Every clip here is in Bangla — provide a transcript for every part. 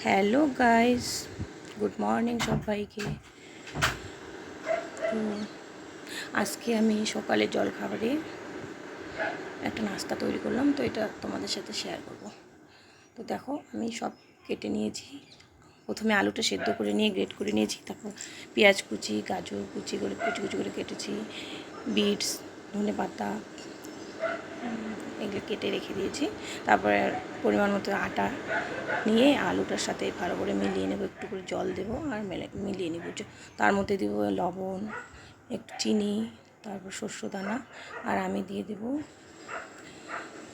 হ্যালো গাইস, গুড মর্নিং সবাইকে। তো আজকে আমি সকালে জলখাবারে একটা নাস্তা তৈরি করলাম, তো এটা তোমাদের সাথে শেয়ার করব। তো দেখো, আমি সব কেটে নিয়েছি। প্রথমে আলুটা সেদ্ধ করে নিয়ে গ্রেট করে নিয়েছি, তারপর পেঁয়াজ কুচি, গাজর কুচি করে কুচি কুচি করে কেটেছি, বিটস, ধনেপাতা এগুলো কেটে রেখে দিয়েছি। তারপরে পরিমাণ মতো আটা নিয়ে আলুটার সাথে ভালো করে মিলিয়ে নেব, একটু করে জল দেবো আর মিলিয়ে নেব। তার মধ্যে দেবো লবণ, একটু চিনি, তারপর শস্য দানা, আর আমি দিয়ে দেব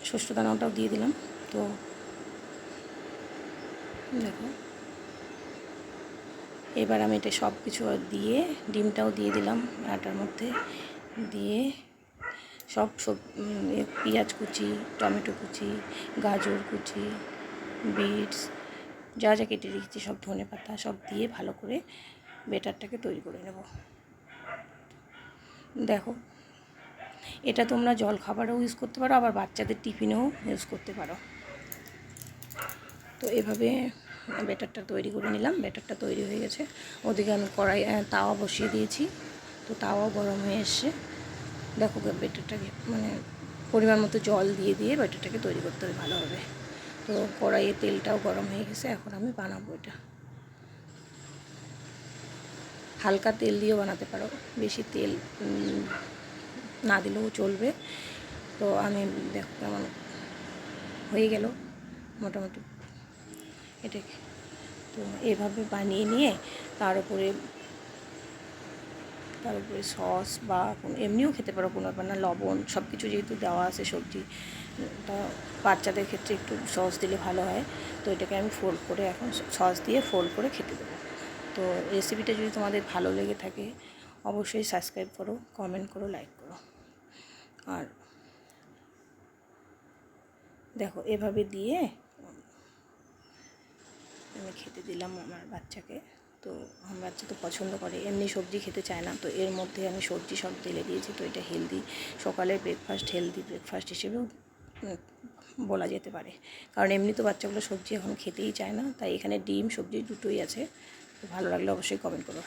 শস্য দানাটাও দিয়ে দিলাম। তো দেখো, এবার আমি এটা সব কিছু দিয়ে ডিমটাও দিয়ে দিলাম আটার মধ্যে, দিয়ে সব পেঁয়াজ কুচি, টমেটো কুচি, গাজর কুচি, বিটস যা যা কেটে রেখেছি, সব ধনেপাতা সব দিয়ে ভালো করে বেটারটাকে তৈরি করে নেব। দেখো, এটা তোমরা জল খাবারেও ইউজ করতে পারো, আবার বাচ্চাদের টিফিনেও ইউজ করতে পারো। তো এভাবে ব্যাটারটা তৈরি করে নিলাম। ব্যাটারটা তৈরি হয়ে গেছে। ওদিকে আমি তাওয়া বসিয়ে দিয়েছি। তো তাওয়াও গরম হয়ে এসছে। দেখো, ব্যাটারটাকে পরিমাণ মতো জল দিয়ে দিয়ে ব্যাটারটাকে তৈরি করতে হবে ভালোভাবে। তো কড়াইয়ে তেলটাও গরম হয়ে গেছে, এখন আমি বানাবো এটা। হালকা তেল দিয়েও বানাতে পারো, বেশি তেল না দিলেও চলবে। তো আমি দেখো কেমন হয়ে গেল মোটামুটি এটাকে। তো এভাবে বানিয়ে নিয়ে তার উপরে সস বা এমনিও খেতে পারো, কোনো ব্যাপার না। লবণ সব কিছু যেহেতু দেওয়া আছে সবজি, তা বাচ্চাদের ক্ষেত্রে একটু সস দিলে ভালো হয়। তো এটাকে আমি ফোল্ড করে এখন সস দিয়ে ফোল্ড করে খেতে দেবো। তো রেসিপিটা যদি তোমাদের ভালো লেগে থাকে অবশ্যই সাবস্ক্রাইব করো, কমেন্ট করো, লাইক করো। আর দেখো, এভাবে দিয়ে আমি খেতে দিলাম আমার বাচ্চাকে। তো আমার বাচ্চা তো পছন্দ করে, এমনি সবজি খেতে চায় না। তো এর মধ্যে আমি সবজি সব ঢেলে দিয়েছি। তো এটা হেলদি, সকালের ব্রেকফাস্ট, হেলদি ব্রেকফাস্ট হিসেবেও বলা যেতে পারে। কারণ এমনি তো বাচ্চাগুলো সবজি এখন খেতেই চায় না, তাই এখানে ডিম সবজি দুটোই আছে। তো ভালো লাগলে অবশ্যই কমেন্ট করো।